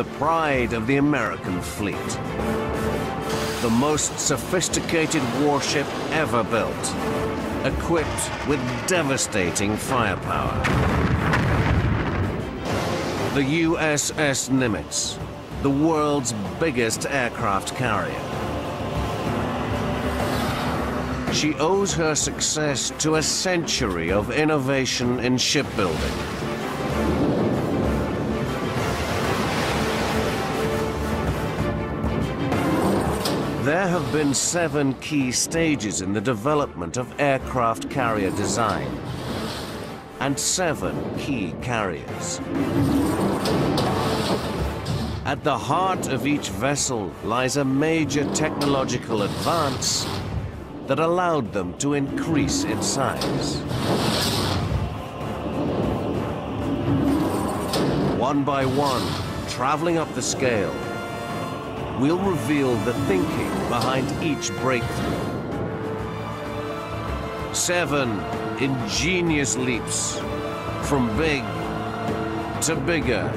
the pride of the American fleet. The most sophisticated warship ever built, equipped with devastating firepower. The USS Nimitz, the world's biggest aircraft carrier. She owes her success to a century of innovation in shipbuilding. There have been 7 key stages in the development of aircraft carrier design, and 7 key carriers. At the heart of each vessel lies a major technological advance that allowed them to increase in size. One by one, traveling up the scale, we'll reveal the thinking behind each breakthrough. 7 ingenious leaps from big to bigger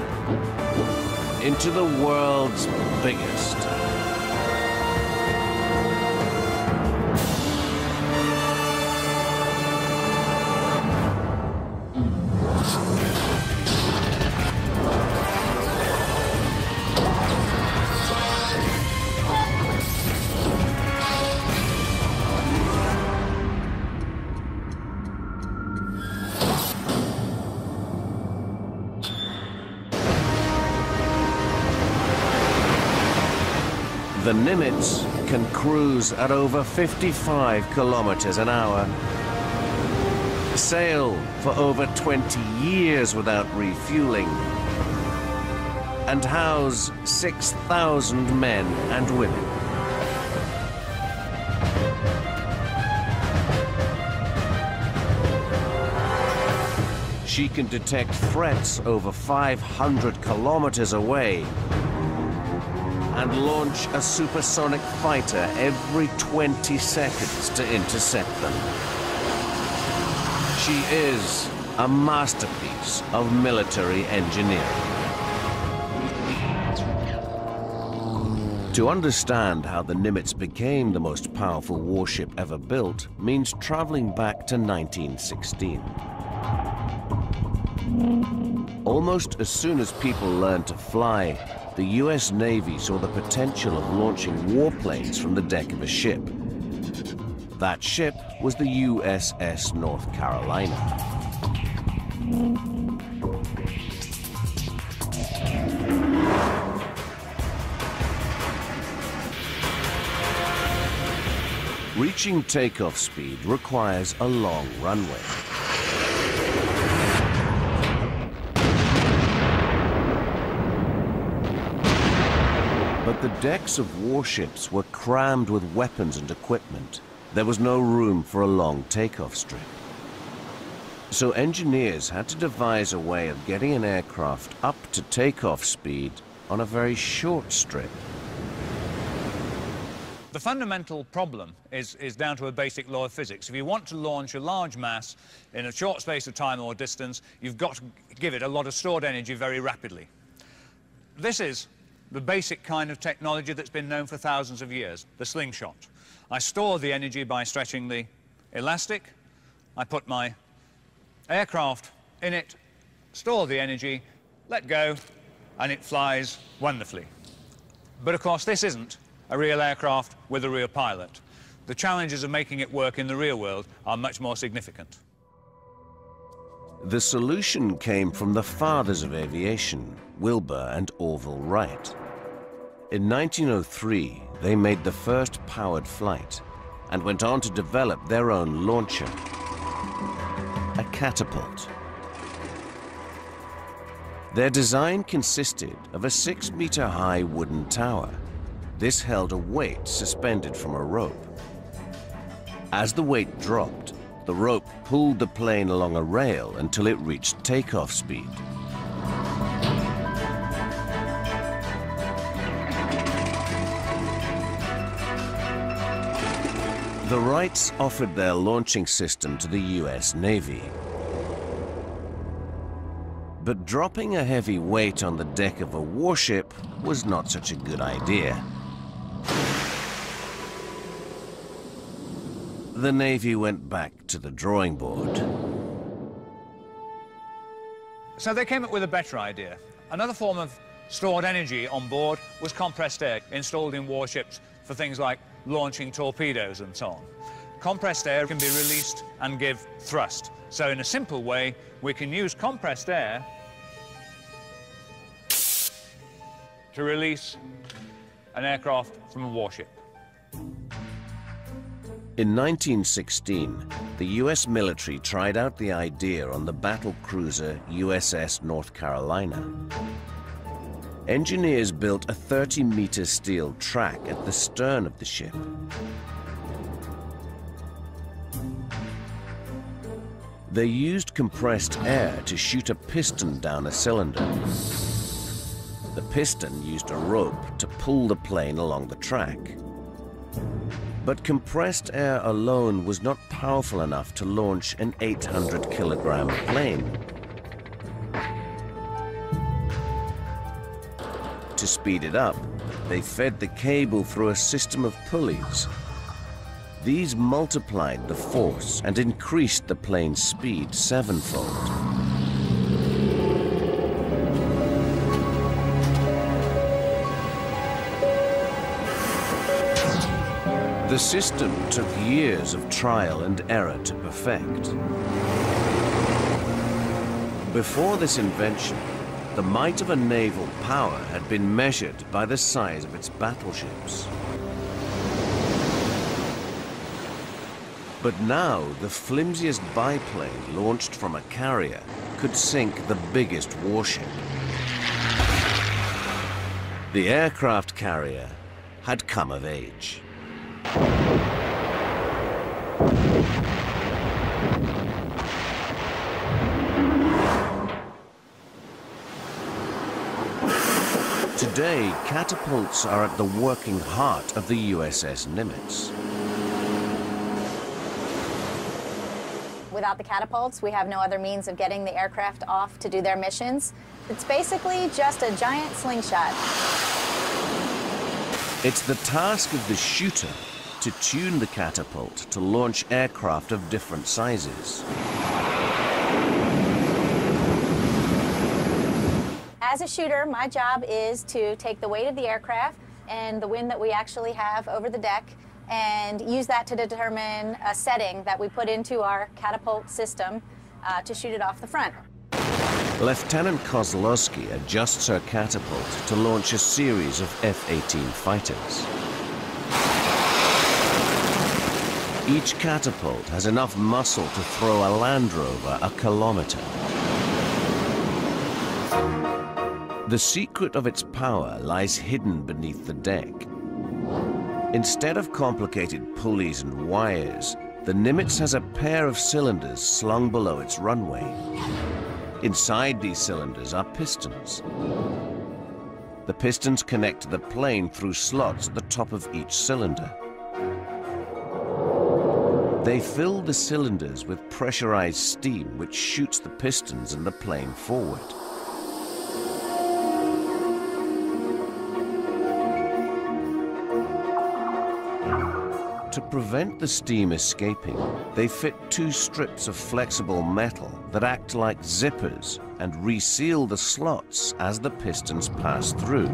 into the world's biggest. The Nimitz can cruise at over 55 kilometers an hour, sail for over 20 years without refueling, and house 6,000 men and women. She can detect threats over 500 kilometers away and launch a supersonic fighter every 20 seconds to intercept them. She is a masterpiece of military engineering. To understand how the Nimitz became the most powerful warship ever built means traveling back to 1916. Almost as soon as people learned to fly, the US Navy saw the potential of launching warplanes from the deck of a ship. That ship was the USS North Carolina. Reaching takeoff speed requires a long runway. But the decks of warships were crammed with weapons and equipment. There was no room for a long takeoff strip. So engineers had to devise a way of getting an aircraft up to takeoff speed on a very short strip. The fundamental problem is down to a basic law of physics. If you want to launch a large mass in a short space of time or distance, you've got to give it a lot of stored energy very rapidly. This is the basic kind of technology that's been known for thousands of years, the slingshot. I store the energy by stretching the elastic. I put my aircraft in it, store the energy, let go, and it flies wonderfully. But of course, this isn't a real aircraft with a real pilot. The challenges of making it work in the real world are much more significant. The solution came from the fathers of aviation, Wilbur and Orville Wright. In 1903, they made the first powered flight and went on to develop their own launcher, a catapult. Their design consisted of a 6-meter-high wooden tower. This held a weight suspended from a rope. As the weight dropped, the rope pulled the plane along a rail until it reached takeoff speed. The Wrights offered their launching system to the US Navy. But dropping a heavy weight on the deck of a warship was not such a good idea. The Navy went back to the drawing board. So they came up with a better idea. Another form of stored energy on board was compressed air, installed in warships for things like launching torpedoes and so on. Compressed air can be released and give thrust. So in a simple way, we can use compressed air to release an aircraft from a warship. In 1916, the US military tried out the idea on the battle cruiser USS North Carolina. Engineers built a 30-meter steel track at the stern of the ship. They used compressed air to shoot a piston down a cylinder. The piston used a rope to pull the plane along the track. But compressed air alone was not powerful enough to launch an 800-kilogram plane. To speed it up, they fed the cable through a system of pulleys. These multiplied the force and increased the plane's speed sevenfold. The system took years of trial and error to perfect. Before this invention, the might of a naval power had been measured by the size of its battleships. But now, the flimsiest biplane launched from a carrier could sink the biggest warship. The aircraft carrier had come of age. Today, catapults are at the working heart of the USS Nimitz. Without the catapults, we have no other means of getting the aircraft off to do their missions. It's basically just a giant slingshot. It's the task of the shooter to tune the catapult to launch aircraft of different sizes. As a shooter, my job is to take the weight of the aircraft and the wind that we actually have over the deck and use that to determine a setting that we put into our catapult system to shoot it off the front. Lieutenant Kozlowski adjusts her catapult to launch a series of F-18 fighters. Each catapult has enough muscle to throw a Land Rover a kilometer. The secret of its power lies hidden beneath the deck. Instead of complicated pulleys and wires, the Nimitz has a pair of cylinders slung below its runway. Inside these cylinders are pistons. The pistons connect the plane through slots at the top of each cylinder. They fill the cylinders with pressurized steam, which shoots the pistons and the plane forward. To prevent the steam escaping, they fit two strips of flexible metal that act like zippers and reseal the slots as the pistons pass through.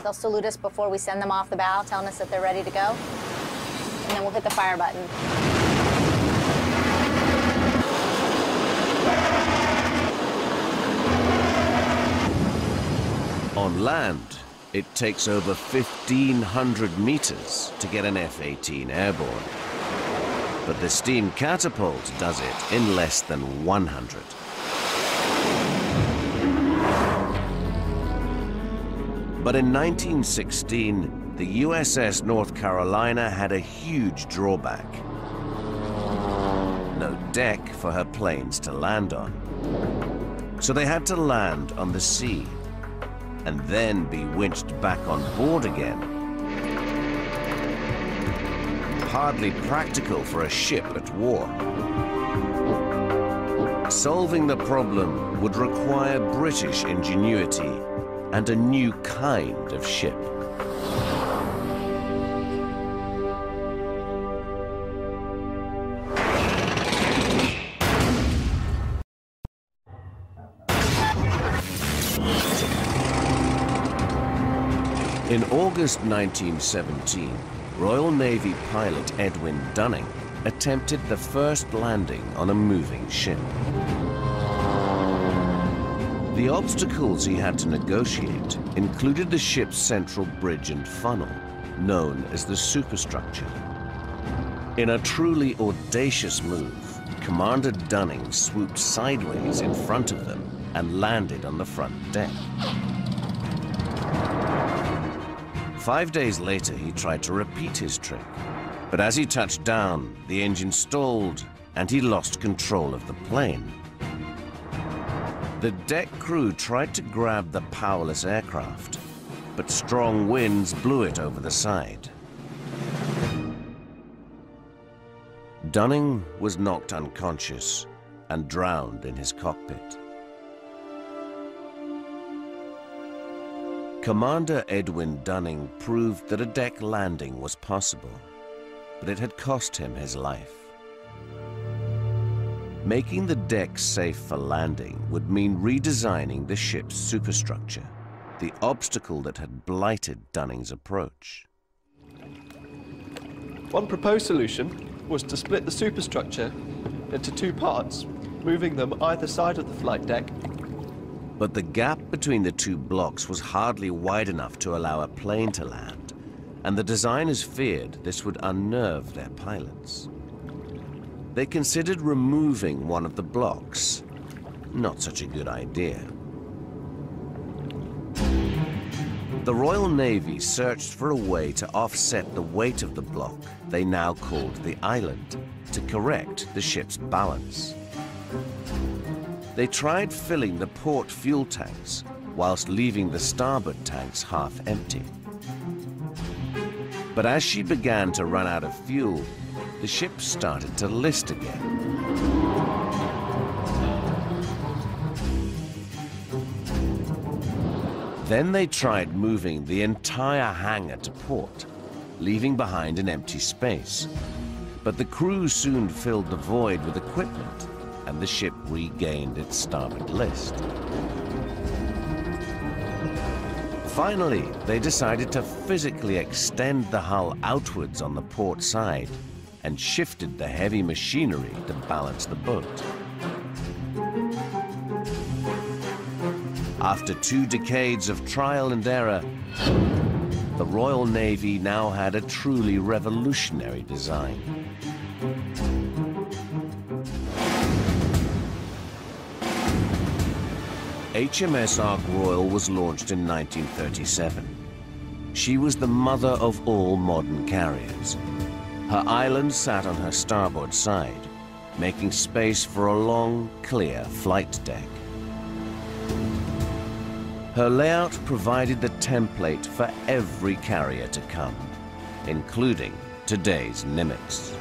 They'll salute us before we send them off the bow, telling us that they're ready to go. And then we'll hit the fire button. On land, it takes over 1,500 meters to get an F-18 airborne. But the steam catapult does it in less than 100. But in 1916, the USS North Carolina had a huge drawback. No deck for her planes to land on. So they had to land on the sea and then be winched back on board again. Hardly practical for a ship at war. Solving the problem would require British ingenuity and a new kind of ship. In August 1917, Royal Navy pilot Edwin Dunning attempted the first landing on a moving ship. The obstacles he had to negotiate included the ship's central bridge and funnel, known as the superstructure. In a truly audacious move, Commander Dunning swooped sideways in front of them and landed on the front deck. 5 days later, he tried to repeat his trick, but as he touched down, the engine stalled and he lost control of the plane. The deck crew tried to grab the powerless aircraft, but strong winds blew it over the side. Dunning was knocked unconscious and drowned in his cockpit. Commander Edwin Dunning proved that a deck landing was possible, but it had cost him his life. Making the deck safe for landing would mean redesigning the ship's superstructure, the obstacle that had blighted Dunning's approach. One proposed solution was to split the superstructure into two parts, moving them either side of the flight deck. But the gap between the two blocks was hardly wide enough to allow a plane to land, and the designers feared this would unnerve their pilots. They considered removing one of the blocks. Not such a good idea. The Royal Navy searched for a way to offset the weight of the block they now called the island, to correct the ship's balance. They tried filling the port fuel tanks whilst leaving the starboard tanks half empty. But as she began to run out of fuel, the ship started to list again. Then they tried moving the entire hangar to port, leaving behind an empty space. But the crew soon filled the void with equipment, and the ship regained its starboard list. Finally, they decided to physically extend the hull outwards on the port side and shifted the heavy machinery to balance the boat. After 2 decades of trial and error, the Royal Navy now had a truly revolutionary design. HMS Ark Royal was launched in 1937. She was the mother of all modern carriers. Her island sat on her starboard side, making space for a long, clear flight deck. Her layout provided the template for every carrier to come, including today's Nimitz.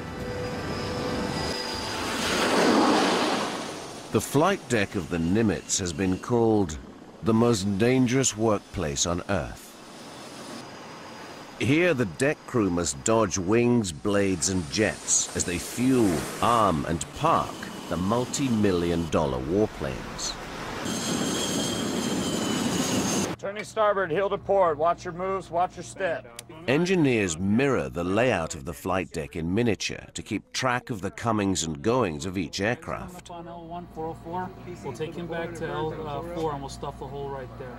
The flight deck of the Nimitz has been called the most dangerous workplace on Earth. Here, the deck crew must dodge wings, blades, and jets as they fuel, arm, and park the multi-million-dollar warplanes. Turning starboard, heel to port. Watch your moves, watch your step. Engineers mirror the layout of the flight deck in miniature to keep track of the comings and goings of each aircraft. On L1, 404, we'll take him back to L4 and we'll stuff the hole right there.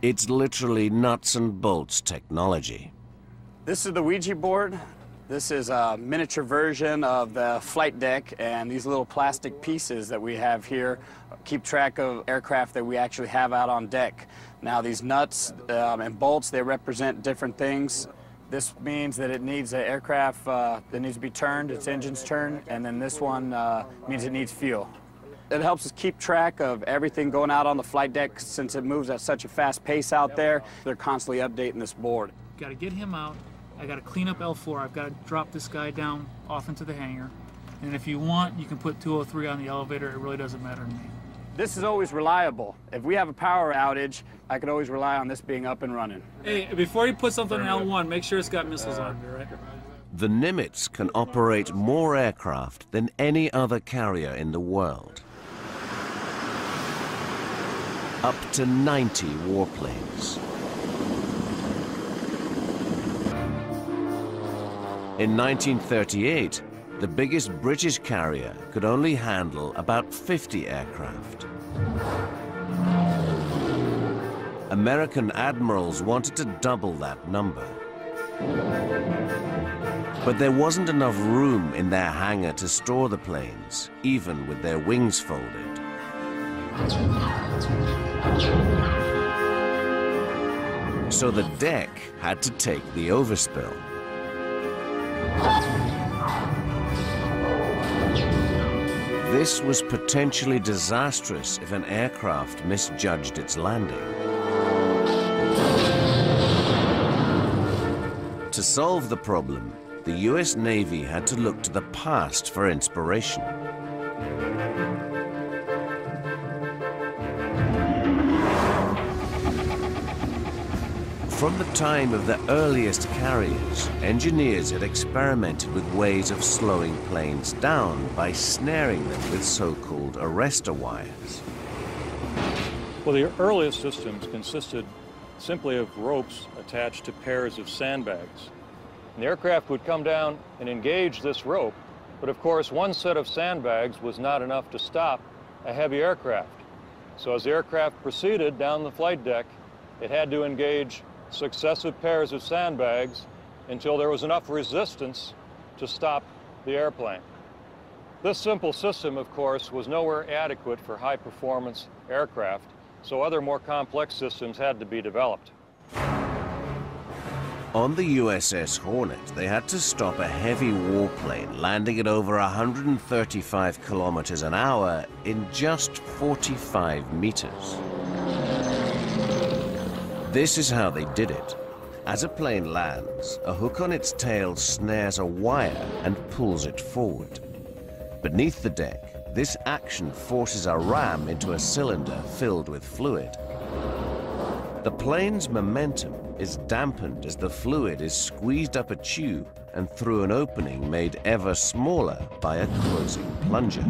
It's literally nuts and bolts technology. This is the Ouija board. This is a miniature version of the flight deck, and these little plastic pieces that we have here keep track of aircraft that we actually have out on deck. Now these nuts and bolts, they represent different things. This means that it needs an aircraft that needs to be turned, its engine's turned, and then this one means it needs fuel. It helps us keep track of everything going out on the flight deck since it moves at such a fast pace out there. They're constantly updating this board. Got to get him out. I got to clean up L4. I've got to drop this guy down off into the hangar. And if you want, you can put 203 on the elevator. It really doesn't matter to me. This is always reliable. If we have a power outage, I could always rely on this being up and running. Hey, before you put something in L1, make sure it's got missiles on it, right? The Nimitz can operate more aircraft than any other carrier in the world. Up to 90 warplanes. In 1938, the biggest British carrier could only handle about 50 aircraft. American admirals wanted to double that number. But there wasn't enough room in their hangar to store the planes, even with their wings folded. So the deck had to take the overspill. This was potentially disastrous if an aircraft misjudged its landing. To solve the problem, the US Navy had to look to the past for inspiration. From the time of the earliest carriers, engineers had experimented with ways of slowing planes down by snaring them with so-called arrestor wires. Well, the earliest systems consisted simply of ropes attached to pairs of sandbags. And the aircraft would come down and engage this rope, but of course one set of sandbags was not enough to stop a heavy aircraft. So as the aircraft proceeded down the flight deck, it had to engage successive pairs of sandbags until there was enough resistance to stop the airplane. This simple system, of course, was nowhere adequate for high-performance aircraft, so other more complex systems had to be developed. On the USS Hornet, they had to stop a heavy warplane landing at over 135 kilometers an hour in just 45 meters. This is how they did it. As a plane lands, a hook on its tail snares a wire and pulls it forward. Beneath the deck, this action forces a ram into a cylinder filled with fluid. The plane's momentum is dampened as the fluid is squeezed up a tube and through an opening made ever smaller by a closing plunger.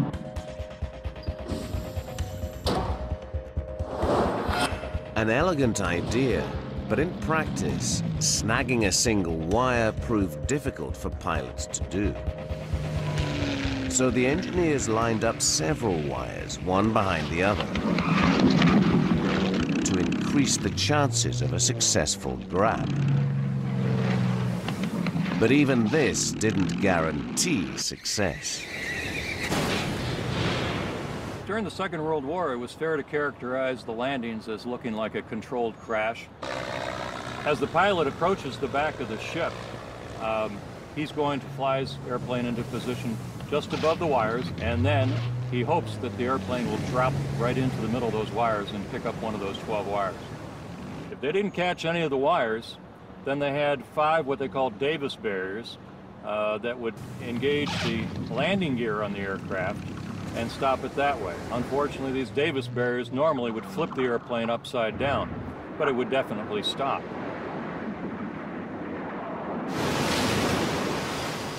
An elegant idea, but in practice, snagging a single wire proved difficult for pilots to do. So the engineers lined up several wires, one behind the other, to increase the chances of a successful grab. But even this didn't guarantee success. During the Second World War, it was fair to characterize the landings as looking like a controlled crash. As the pilot approaches the back of the ship, he's going to fly his airplane into position just above the wires, and then he hopes that the airplane will drop right into the middle of those wires and pick up one of those 12 wires. If they didn't catch any of the wires, then they had 5 what they called Davis barriers that would engage the landing gear on the aircraft and stop it that way. Unfortunately, these Davis barriers normally would flip the airplane upside down, but it would definitely stop.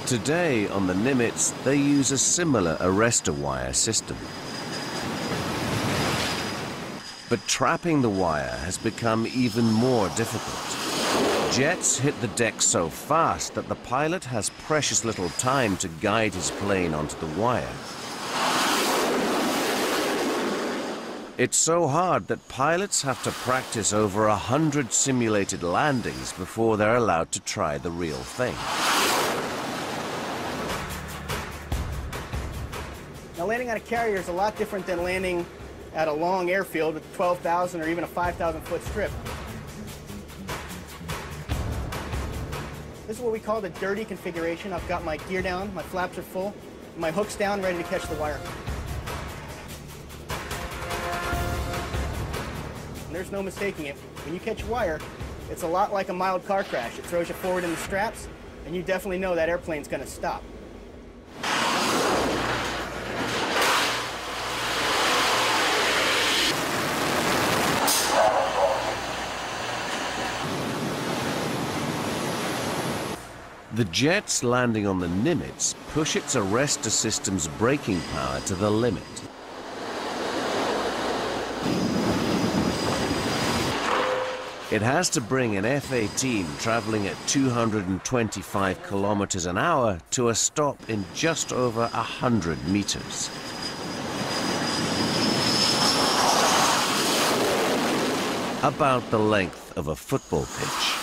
Today, on the Nimitz, they use a similar arrestor wire system. But trapping the wire has become even more difficult. Jets hit the deck so fast that the pilot has precious little time to guide his plane onto the wire. It's so hard that pilots have to practice over 100 simulated landings before they're allowed to try the real thing. Now, landing on a carrier is a lot different than landing at a long airfield with 12,000 or even a 5,000 foot strip. This is what we call the dirty configuration. I've got my gear down, my flaps are full, my hook's down, ready to catch the wire. And there's no mistaking it. When you catch wire, it's a lot like a mild car crash. It throws you forward in the straps, and you definitely know that airplane's going to stop. The jets landing on the Nimitz push its arrestor system's braking power to the limit. It has to bring an F-18 traveling at 225 kilometers an hour to a stop in just over 100 meters. About the length of a football pitch.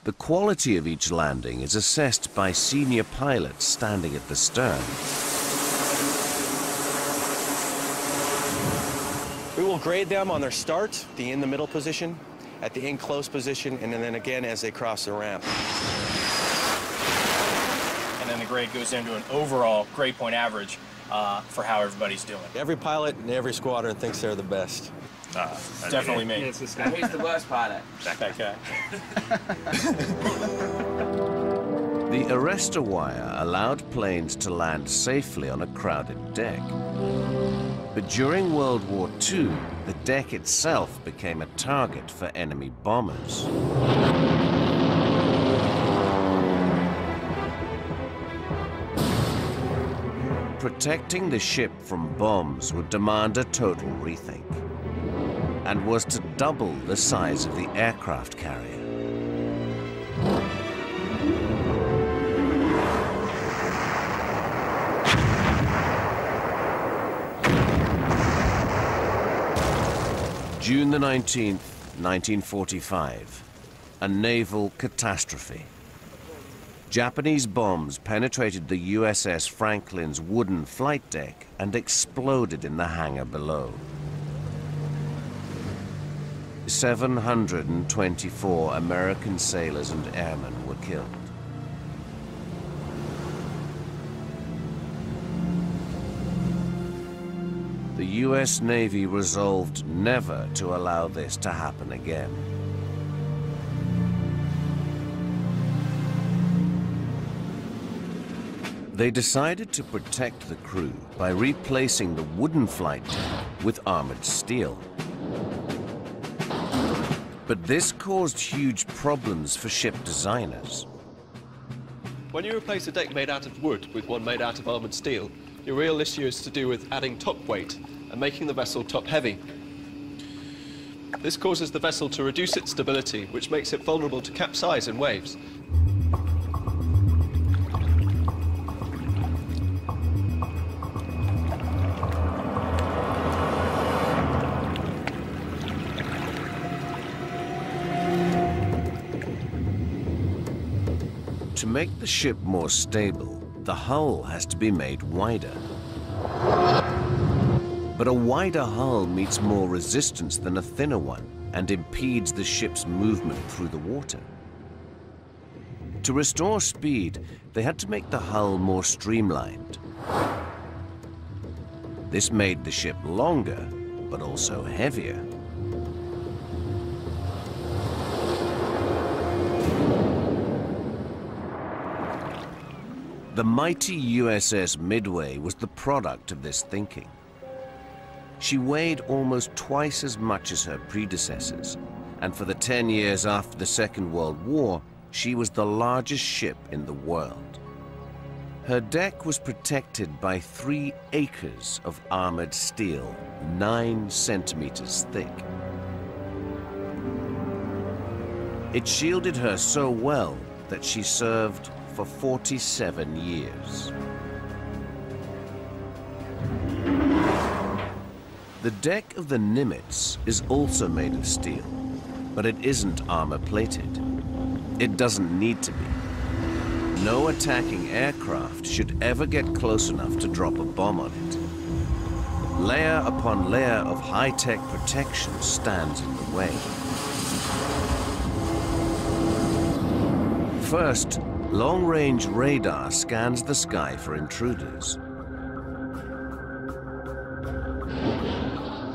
The quality of each landing is assessed by senior pilots standing at the stern. We will grade them on their start, the in the middle position, at the in close position, and then again as they cross the ramp. And then the grade goes into an overall grade point average for how everybody's doing. Every pilot in every squadron thinks they're the best. Definitely me. Yeah, it's this guy. Who's the worst pilot? That guy. The arrestor wire allowed planes to land safely on a crowded deck. But during World War II, the deck itself became a target for enemy bombers. Protecting the ship from bombs would demand a total rethink, and was to double the size of the aircraft carrier. June the 19th, 1945, a naval catastrophe. Japanese bombs penetrated the USS Franklin's wooden flight deck and exploded in the hangar below. 724 American sailors and airmen were killed. The US Navy resolved never to allow this to happen again. They decided to protect the crew by replacing the wooden flight deck with armored steel. But this caused huge problems for ship designers. When you replace a deck made out of wood with one made out of armored steel, your real issue is to do with adding top weight and making the vessel top heavy. This causes the vessel to reduce its stability, which makes it vulnerable to capsize in waves. To make the ship more stable, the hull has to be made wider. But a wider hull meets more resistance than a thinner one and impedes the ship's movement through the water. To restore speed, they had to make the hull more streamlined. This made the ship longer, but also heavier. The mighty USS Midway was the product of this thinking. She weighed almost twice as much as her predecessors, and for the 10 years after the Second World War, she was the largest ship in the world. Her deck was protected by 3 acres of armored steel, 9 centimeters thick. It shielded her so well that she served for 47 years. The deck of the Nimitz is also made of steel, but it isn't armor-plated. It doesn't need to be. No attacking aircraft should ever get close enough to drop a bomb on it. Layer upon layer of high-tech protection stands in the way. First, long-range radar scans the sky for intruders.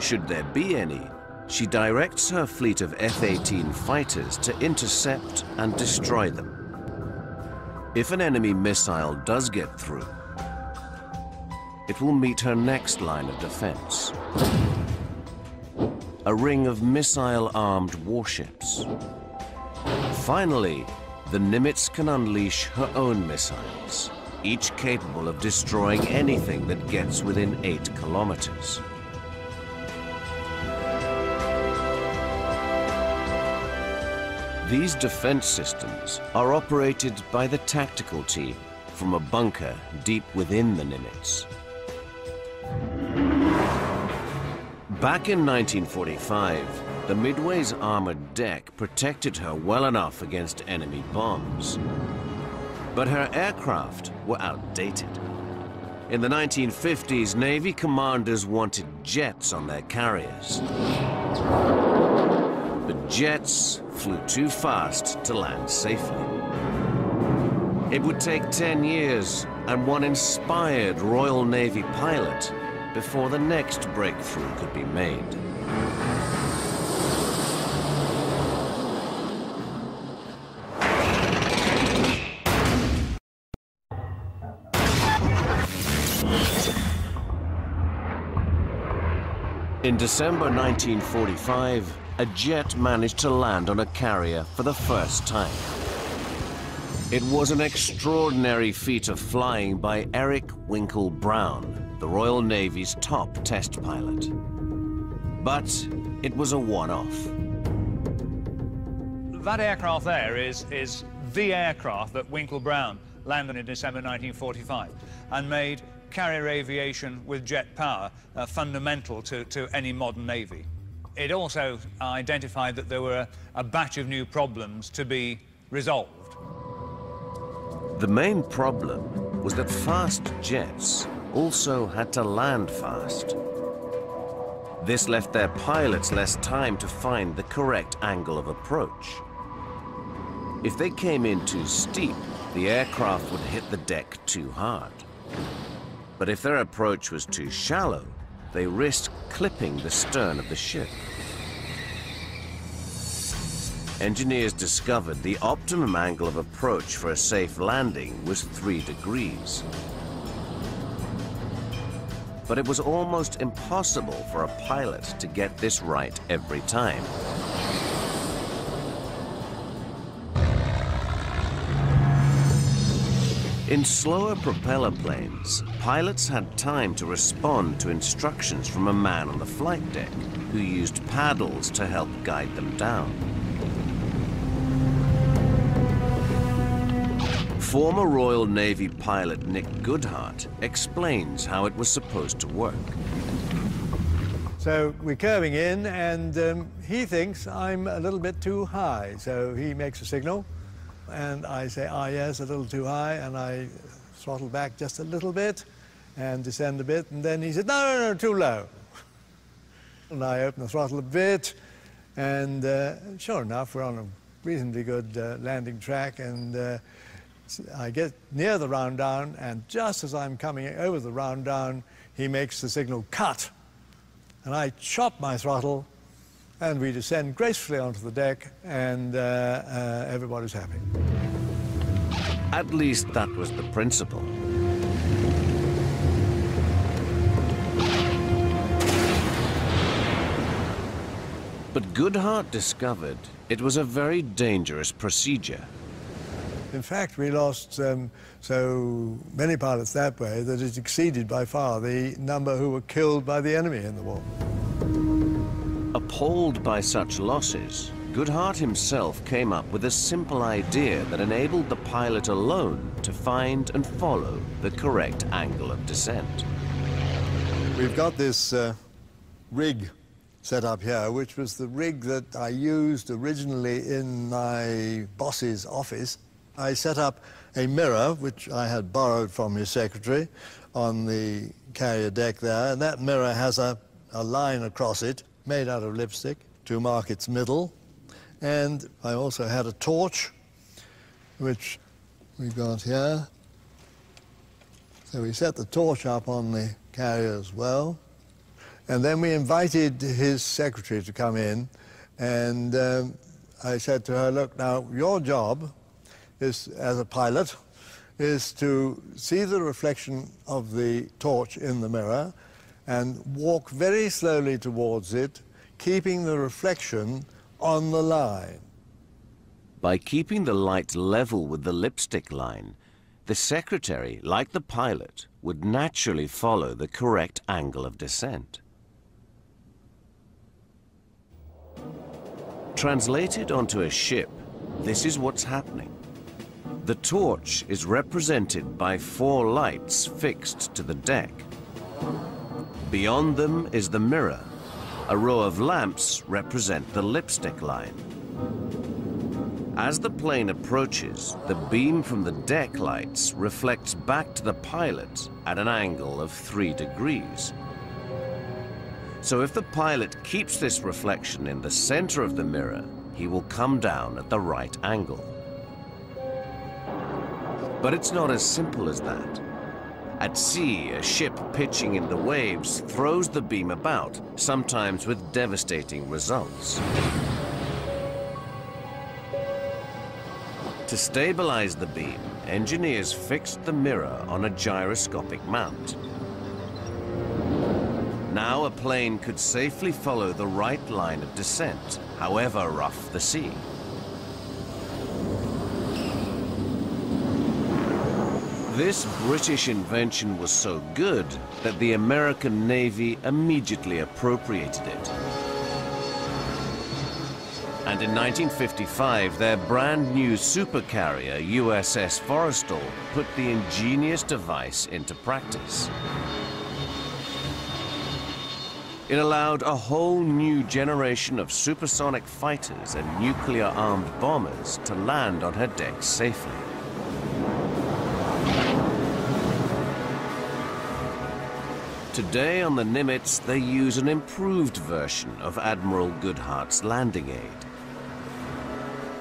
Should there be any, she directs her fleet of F-18 fighters to intercept and destroy them. If an enemy missile does get through, it will meet her next line of defense. A ring of missile-armed warships. Finally, the Nimitz can unleash her own missiles, each capable of destroying anything that gets within 8 kilometers. These defense systems are operated by the tactical team from a bunker deep within the Nimitz. Back in 1945, the Midway's armored deck protected her well enough against enemy bombs. But her aircraft were outdated. In the 1950s, Navy commanders wanted jets on their carriers. But jets flew too fast to land safely. It would take 10 years and one inspired Royal Navy pilot before the next breakthrough could be made. In December 1945, a jet managed to land on a carrier for the first time. It was an extraordinary feat of flying by Eric Winkle Brown, the Royal Navy's top test pilot. But it was a one-off. That aircraft there is the aircraft that Winkle Brown landed in December 1945 and made carrier aviation with jet power fundamental to any modern navy. It also identified that there were a batch of new problems to be resolved. The main problem was that fast jets also had to land fast. This left their pilots less time to find the correct angle of approach. If they came in too steep, the aircraft would hit the deck too hard. But if their approach was too shallow, they risked clipping the stern of the ship. Engineers discovered the optimum angle of approach for a safe landing was 3 degrees. But it was almost impossible for a pilot to get this right every time. In slower propeller planes, pilots had time to respond to instructions from a man on the flight deck who used paddles to help guide them down. Former Royal Navy pilot Nick Goodhart explains how it was supposed to work. So we're curving in, and he thinks I'm a little bit too high, so he makes a signal. And I say, ah, yes, a little too high, and I throttle back just a little bit and descend a bit, and then he said, no, no, no, too low. And I open the throttle a bit, and sure enough, we're on a reasonably good landing track, and I get near the round down, and just as I'm coming over the round down, he makes the signal cut, and I chop my throttle, and we descend gracefully onto the deck, and everybody's happy. At least that was the principle. But Goodhart discovered it was a very dangerous procedure. In fact, we lost so many pilots that way that it exceeded by far the number who were killed by the enemy in the war. Appalled by such losses, Goodhart himself came up with a simple idea that enabled the pilot alone to find and follow the correct angle of descent. We've got this rig set up here, which was the rig that I used originally in my boss's office. I set up a mirror, which I had borrowed from his secretary, on the carrier deck there, and that mirror has a line across it made out of lipstick to mark its middle. And I also had a torch which we got here. So we set the torch up on the carrier as well. And then we invited his secretary to come in, and I said to her, look, now your job is, as a pilot, is to see the reflection of the torch in the mirror and walk very slowly towards it, keeping the reflection on the line. By keeping the light level with the lipstick line, the secretary, like the pilot, would naturally follow the correct angle of descent. Translated onto a ship, this is what's happening. The torch is represented by 4 lights fixed to the deck. Beyond them is the mirror. A row of lamps represent the lipstick line. As the plane approaches, the beam from the deck lights reflects back to the pilot at an angle of 3 degrees. So if the pilot keeps this reflection in the center of the mirror, he will come down at the right angle. But it's not as simple as that. At sea, a ship pitching in the waves throws the beam about, sometimes with devastating results. To stabilize the beam, engineers fixed the mirror on a gyroscopic mount. Now a plane could safely follow the right line of descent, however rough the sea. This British invention was so good that the American Navy immediately appropriated it. And in 1955, their brand new supercarrier, USS Forrestal, put the ingenious device into practice. It allowed a whole new generation of supersonic fighters and nuclear-armed bombers to land on her decks safely. Today on the Nimitz, they use an improved version of Admiral Goodhart's landing aid.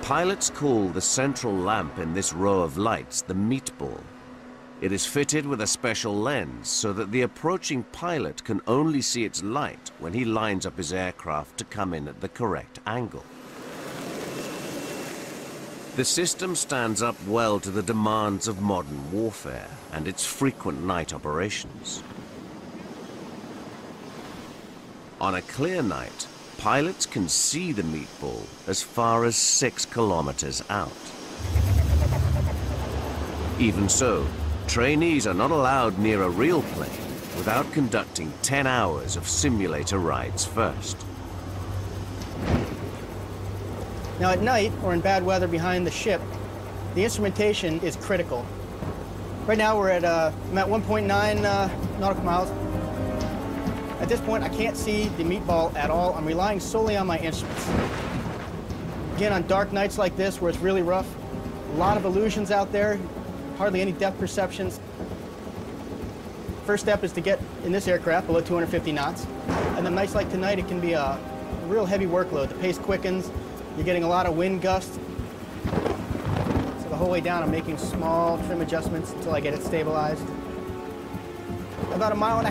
Pilots call the central lamp in this row of lights the meatball. It is fitted with a special lens so that the approaching pilot can only see its light when he lines up his aircraft to come in at the correct angle. The system stands up well to the demands of modern warfare and its frequent night operations. On a clear night, pilots can see the meatball as far as 6 kilometers out. Even so, trainees are not allowed near a real plane without conducting 10 hours of simulator rides first. Now at night, or in bad weather behind the ship, the instrumentation is critical. Right now we're at, I'm at 1.9 nautical miles. At this point, I can't see the meatball at all. I'm relying solely on my instruments. Again, on dark nights like this, where it's really rough, a lot of illusions out there, hardly any depth perceptions. First step is to get in this aircraft below 250 knots. And then nights like tonight, it can be a real heavy workload. The pace quickens, you're getting a lot of wind gusts. So the whole way down, I'm making small trim adjustments until I get it stabilized. About 1.5 miles,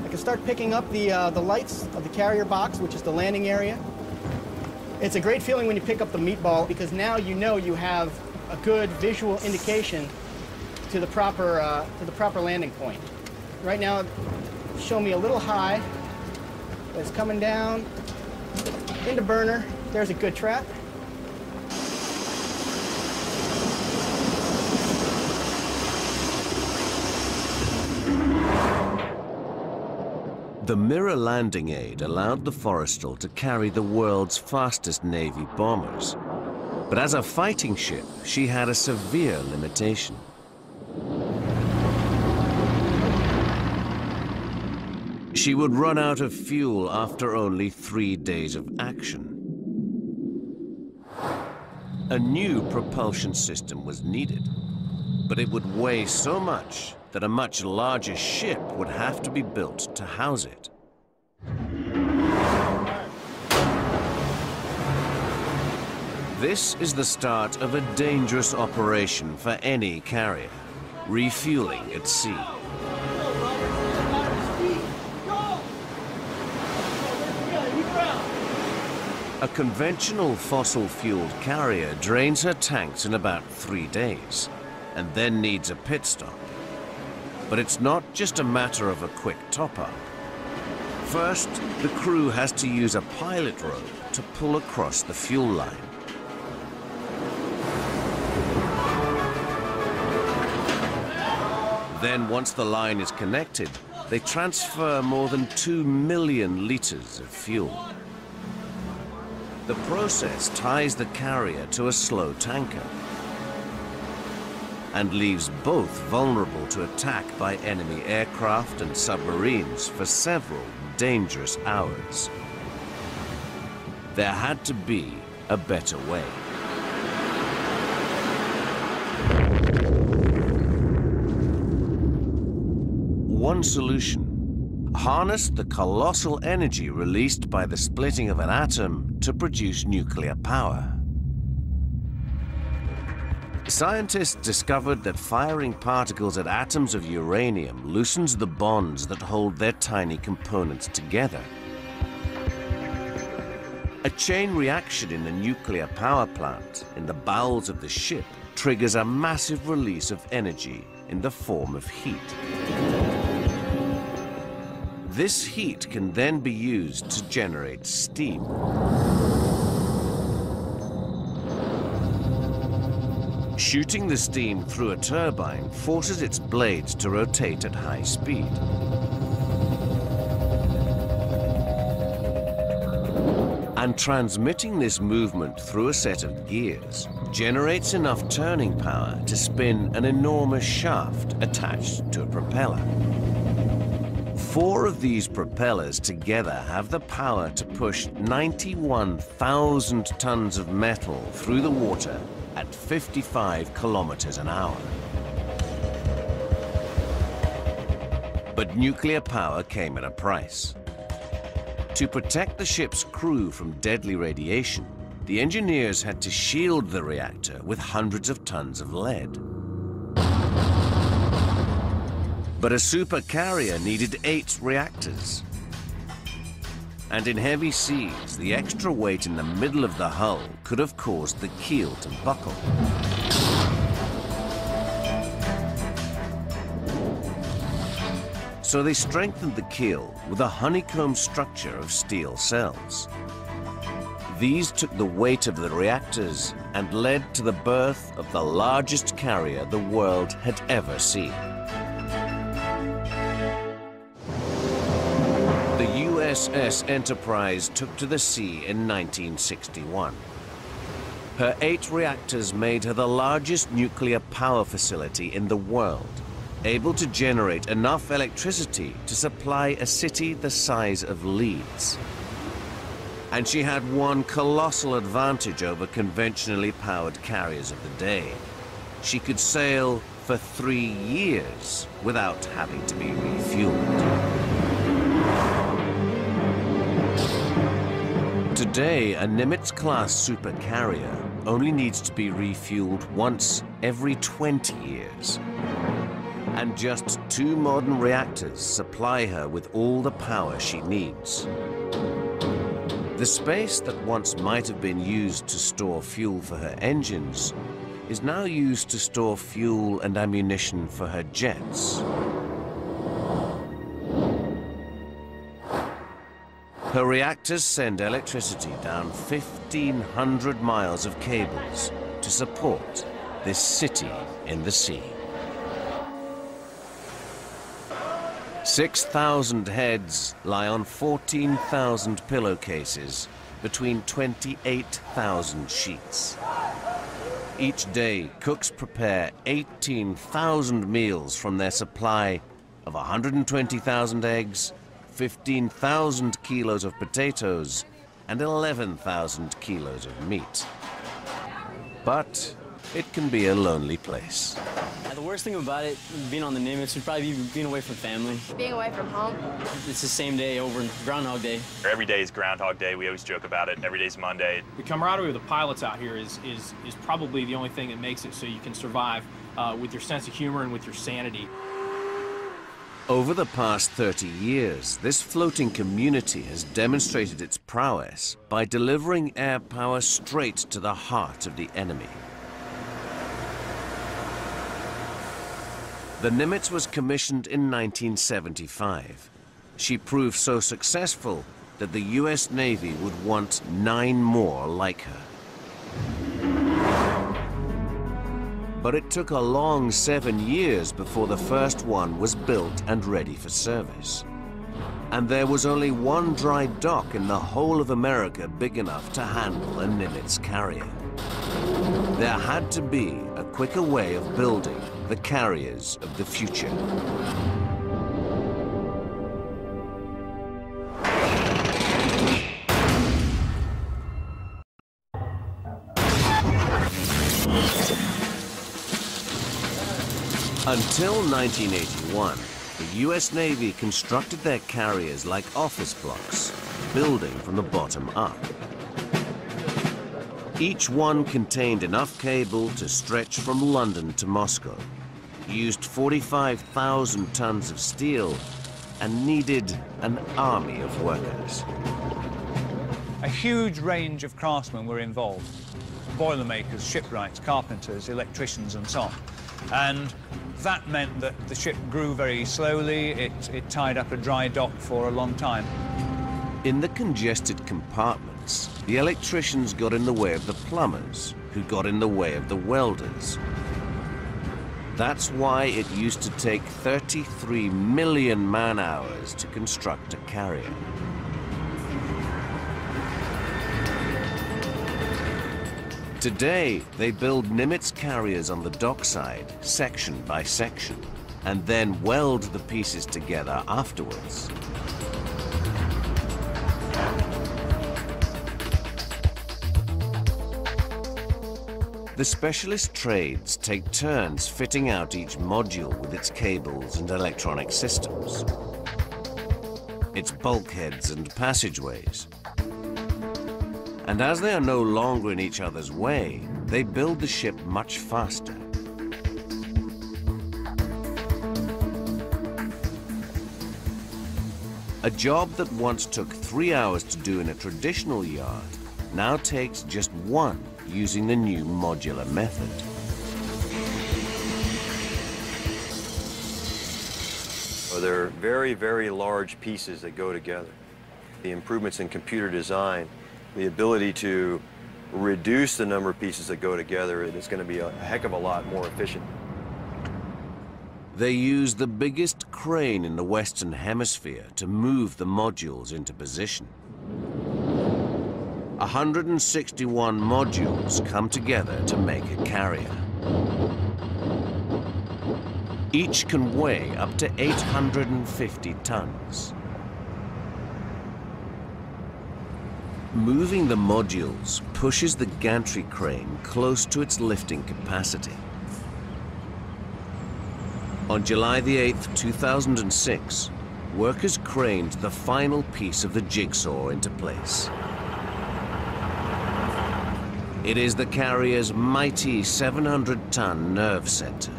I can start picking up the lights of the carrier box, which is the landing area. It's a great feeling when you pick up the meatball because now you know you have a good visual indication to the proper landing point. Right now, show me a little high. It's coming down into burner. There's a good trap. The mirror landing aid allowed the Forrestal to carry the world's fastest Navy bombers. But as a fighting ship, she had a severe limitation. She would run out of fuel after only 3 days of action. A new propulsion system was needed, but it would weigh so much that a much larger ship would have to be built to house it. This is the start of a dangerous operation for any carrier, refueling at sea. A conventional fossil-fueled carrier drains her tanks in about 3 days, and then needs a pit stop. But it's not just a matter of a quick top-up. First, the crew has to use a pilot rope to pull across the fuel line. Then, once the line is connected, they transfer more than 2 million liters of fuel. The process ties the carrier to a slow tanker and leaves both vulnerable to attack by enemy aircraft and submarines for several dangerous hours. There had to be a better way. One solution: harness the colossal energy released by the splitting of an atom to produce nuclear power. Scientists discovered that firing particles at atoms of uranium loosens the bonds that hold their tiny components together. A chain reaction in a nuclear power plant in the bowels of the ship triggers a massive release of energy in the form of heat. This heat can then be used to generate steam. Shooting the steam through a turbine forces its blades to rotate at high speed. And transmitting this movement through a set of gears generates enough turning power to spin an enormous shaft attached to a propeller. 4 of these propellers together have the power to push 91,000 tons of metal through the water at 55 kilometers an hour. But nuclear power came at a price. To protect the ship's crew from deadly radiation, the engineers had to shield the reactor with hundreds of tons of lead. But a supercarrier needed 8 reactors. And in heavy seas, the extra weight in the middle of the hull could have caused the keel to buckle. So they strengthened the keel with a honeycomb structure of steel cells. These took the weight of the reactors and led to the birth of the largest carrier the world had ever seen. The USS Enterprise took to the sea in 1961. Her 8 reactors made her the largest nuclear power facility in the world, able to generate enough electricity to supply a city the size of Leeds. And she had one colossal advantage over conventionally powered carriers of the day. She could sail for 3 years without having to be refueled. Today, a Nimitz-class supercarrier only needs to be refueled once every 20 years. And just 2 modern reactors supply her with all the power she needs. The space that once might have been used to store fuel for her engines is now used to store fuel and ammunition for her jets. Her reactors send electricity down 1,500 miles of cables to support this city in the sea. 6,000 heads lie on 14,000 pillowcases between 28,000 sheets. Each day, cooks prepare 18,000 meals from their supply of 120,000 eggs, 15,000 kilos of potatoes, and 11,000 kilos of meat. But it can be a lonely place. The worst thing about it, being on the Nimitz, would probably be being away from family. Being away from home. It's the same day over Groundhog Day. Every day is Groundhog Day. We always joke about it. Every day's Monday. The camaraderie of the pilots out here is probably the only thing that makes it so you can survive with your sense of humor and with your sanity. Over the past 30 years, this floating community has demonstrated its prowess by delivering air power straight to the heart of the enemy. The Nimitz was commissioned in 1975. She proved so successful that the US Navy would want 9 more like her. But it took a long 7 years before the first one was built and ready for service. And there was only one dry dock in the whole of America big enough to handle a Nimitz carrier. There had to be a quicker way of building the carriers of the future. Until 1981, the US Navy constructed their carriers like office blocks, building from the bottom up. Each one contained enough cable to stretch from London to Moscow, used 45,000 tons of steel, and needed an army of workers. A huge range of craftsmen were involved. Boilermakers, shipwrights, carpenters, electricians, and so on. And that meant that the ship grew very slowly. It tied up a dry dock for a long time. In the congested compartments, the electricians got in the way of the plumbers, who got in the way of the welders. That's why it used to take 33 million man-hours to construct a carrier. Today, they build Nimitz carriers on the dockside, section by section, and then weld the pieces together afterwards. The specialist trades take turns fitting out each module with its cables and electronic systems, its bulkheads and passageways. And as they are no longer in each other's way, they build the ship much faster. A job that once took 3 hours to do in a traditional yard now takes just 1 using the new modular method. They're very, very large pieces that go together. The improvements in computer design, the ability to reduce the number of pieces that go together, it is going to be a heck of a lot more efficient. They use the biggest crane in the Western Hemisphere to move the modules into position. 161 modules come together to make a carrier. Each can weigh up to 850 tons. Moving the modules pushes the gantry crane close to its lifting capacity. On July the 8th, 2006, workers craned the final piece of the jigsaw into place. It is the carrier's mighty 700-ton nerve center.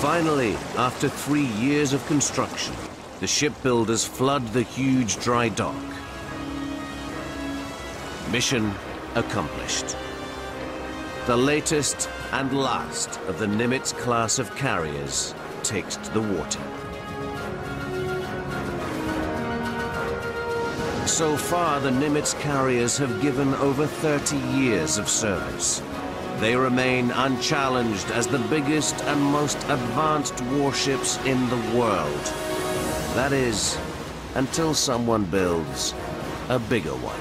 Finally, after 3 years of construction, the shipbuilders flood the huge dry dock. Mission accomplished. The latest and last of the Nimitz class of carriers takes to the water. So far, the Nimitz carriers have given over 30 years of service. They remain unchallenged as the biggest and most advanced warships in the world. That is, until someone builds a bigger one.